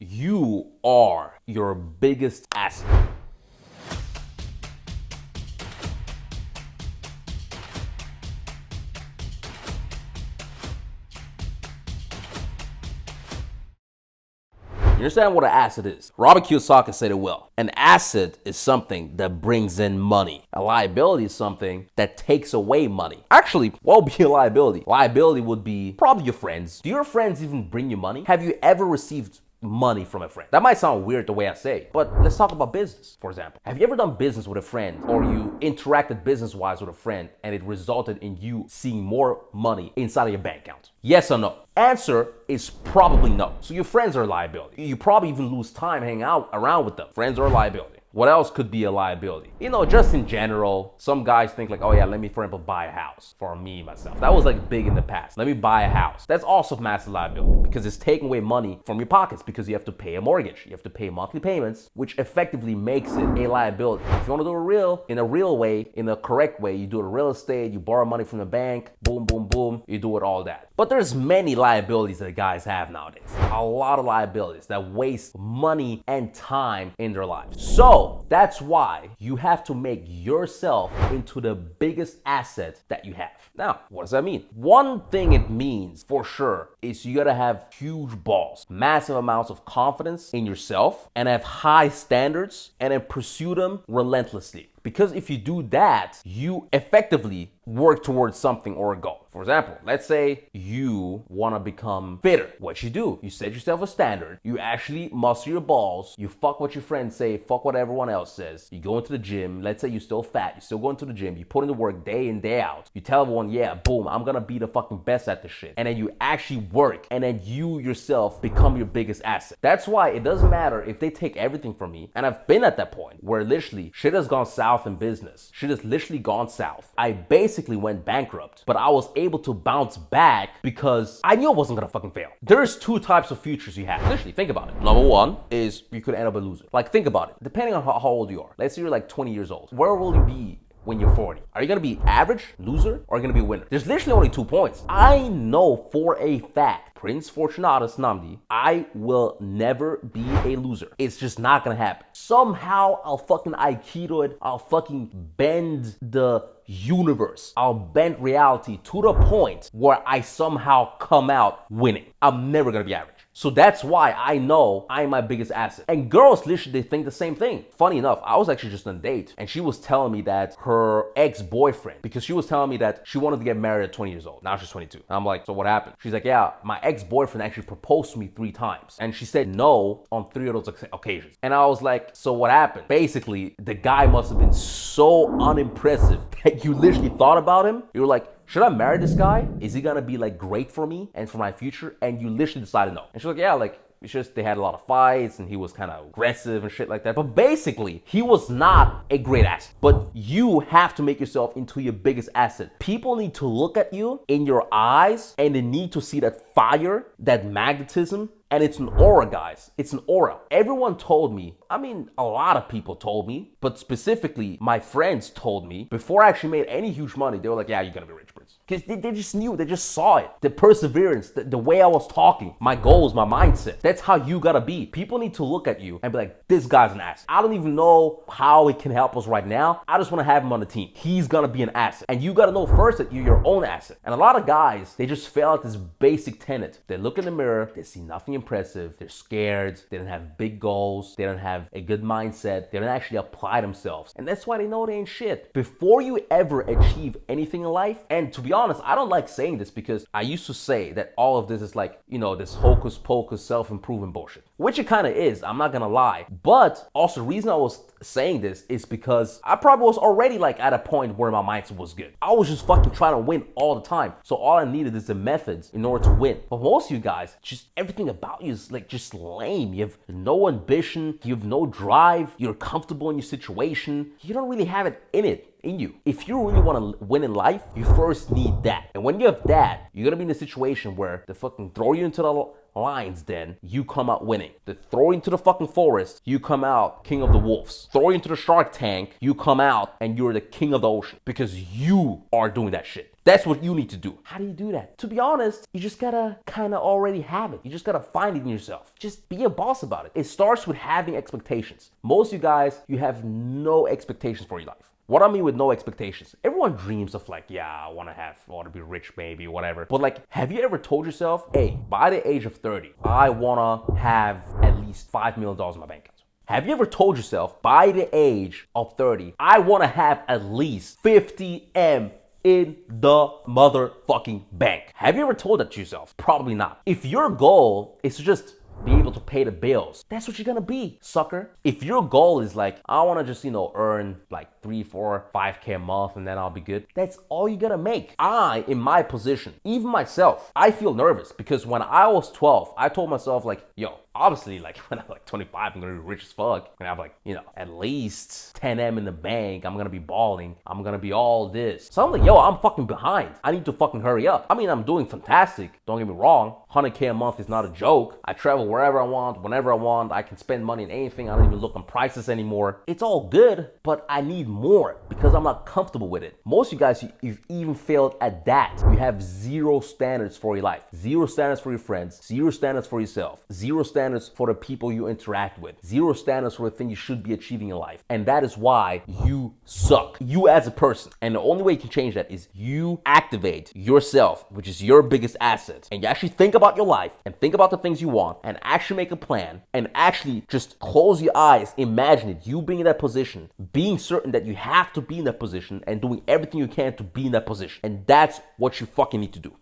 You are your biggest asset. You understand what an asset is? Robert Kiyosaki said it well. An asset is something that brings in money. A liability is something that takes away money. Actually, what would be a liability? Liability would be probably your friends. Do your friends even bring you money? Have you ever received money from a friend? That might sound weird the way I say it, but let's talk about business, for example. Have you ever done business with a friend, or you interacted business-wise with a friend and it resulted in you seeing more money inside of your bank account? Yes or no? Answer is probably no. So your friends are a liability. You probably even lose time hanging out around with them. Friends are a liability. What else could be a liability? You know, just in general, some guys think like, oh yeah, let me, for example, buy a house for me, myself. That was like big in the past. Let me buy a house. That's also massive liability because it's taking away money from your pockets because you have to pay a mortgage. You have to pay monthly payments, which effectively makes it a liability. If you want to do it in a real way, in a correct way, you do it real estate, you borrow money from the bank, boom, boom, boom, you do it all that. But there's many liabilities that guys have nowadays. A lot of liabilities that waste money and time in their lives. So that's why you have to make yourself into the biggest asset that you have. Now, what does that mean? One thing it means for sure is you gotta have huge balls, massive amounts of confidence in yourself, and have high standards and then pursue them relentlessly. Because if you do that, you effectively work towards something or a goal. For example, let's say you want to become fitter. What you do, you set yourself a standard. You actually muscle your balls. You fuck what your friends say, fuck what everyone else says. You go into the gym. Let's say you're still fat. You're still going to the gym. You put in the work day in, day out. You tell everyone, yeah, boom, I'm going to be the fucking best at this shit. And then you actually work. And then you yourself become your biggest asset. That's why it doesn't matter if they take everything from me. And I've been at that point where literally shit has gone south in business. Shit has literally gone south. I basically went bankrupt, but I was able to bounce back because I knew I wasn't gonna fucking fail. There's two types of futures you have. Literally, think about it. Number one is you could end up a loser. Like, think about it. Depending on how old you are. Let's say you're like 20 years old. Where will you be when you're 40? Are you gonna be average, loser, or are you gonna be a winner? There's literally only 2 points. I know for a fact, Prince Fortunatus Namdi, I will never be a loser. It's just not gonna happen. Somehow I'll fucking Aikido it. I'll fucking bend the universe. I'll bend reality to the point where I somehow come out winning. I'm never gonna be average. So that's why I know I'm my biggest asset. And girls literally, they think the same thing. Funny enough, I was actually just on a date and she was telling me that her ex-boyfriend, because she was telling me that she wanted to get married at 20 years old. Now she's 22. And I'm like, so what happened? She's like, yeah, my ex-boyfriend actually proposed to me 3 times. And she said no on 3 of those occasions. And I was like, so what happened? Basically, the guy must have been so unimpressive that you literally thought about him. You were like, should I marry this guy? Is he gonna be like great for me and for my future? And you literally decided no. And she's like, yeah, like, it's just they had a lot of fights and he was kind of aggressive and shit like that. But basically, he was not a great asset. But you have to make yourself into your biggest asset. People need to look at you in your eyes and they need to see that fire, that magnetism. And it's an aura, guys. It's an aura. Everyone told me, I mean, a lot of people told me, but specifically my friends told me before I actually made any huge money, they were like, yeah, you're gonna be rich, Prince. Because they just knew, they just saw it. The perseverance, the way I was talking, my goals, my mindset. That's how you gotta be. People need to look at you and be like, this guy's an asset. I don't even know how it can help us right now. I just wanna have him on the team. He's gonna be an asset. And you gotta know first that you're your own asset. And a lot of guys, they just fail at this basic tenet. They look in the mirror, they see nothing impressive, they're scared, they don't have big goals, they don't have a good mindset, they don't actually apply themselves. And that's why they know they ain't shit. Before you ever achieve anything in life, and to be honest, I don't like saying this because I used to say that all of this is like, you know, this hocus pocus self-improvement bullshit, which it kind of is, I'm not gonna lie. But also the reason I was saying this is because I probably was already like at a point where my mindset was good. I was just fucking trying to win all the time. So all I needed is the methods in order to win. But most of you guys, just everything about you is like just lame. You have no ambition, you have no drive, you're comfortable in your situation. You don't really have it in you. If you really want to win in life, you first need that. And when you have that, you're gonna be in a situation where they fucking throw you into the lion's den, you come out winning. They throw you into the fucking forest, you come out king of the wolves. Throw you into the shark tank, you come out and you're the king of the ocean because you are doing that shit. That's what you need to do. How do you do that? To be honest, you just gotta kind of already have it. You just gotta find it in yourself. Just be a boss about it. It starts with having expectations. Most of you guys, you have no expectations for your life. What I mean with no expectations, everyone dreams of like, yeah, I want to be rich, maybe, whatever. But like, have you ever told yourself, hey, by the age of 30, I want to have at least $5 million in my bank account? Have you ever told yourself, by the age of 30, I want to have at least 50 M in the motherfucking bank? Have you ever told that to yourself? Probably not. If your goal is to just be able to pay the bills, that's what you're gonna be, sucker. If your goal is like, I wanna just, earn like 3, 4, 5K a month and then I'll be good, that's all you gotta make. In my position, even myself, I feel nervous because when I was 12, I told myself like, yo, obviously, like when I'm like 25, I'm gonna be rich as fuck. I'm gonna have like, at least 10 M in the bank. I'm gonna be balling. I'm gonna be all this. So I'm like, yo, I'm fucking behind. I need to fucking hurry up. I mean, I'm doing fantastic. Don't get me wrong. 100K a month is not a joke. I travel wherever I want, whenever I want. I can spend money on anything. I don't even look on prices anymore. It's all good, but I need more because I'm not comfortable with it. Most of you guys, you've even failed at that. You have zero standards for your life. Zero standards for your friends. Zero standards for yourself. Zero standards for the people you interact with. Zero standards for the thing you should be achieving in life. And that is why you suck. You as a person. And the only way you can change that is you activate yourself, which is your biggest asset. And you actually think about your life and think about the things you want and actually make a plan and actually just close your eyes, imagine it, you being in that position, being certain that you have to be in that position and doing everything you can to be in that position. And that's what you fucking need to do.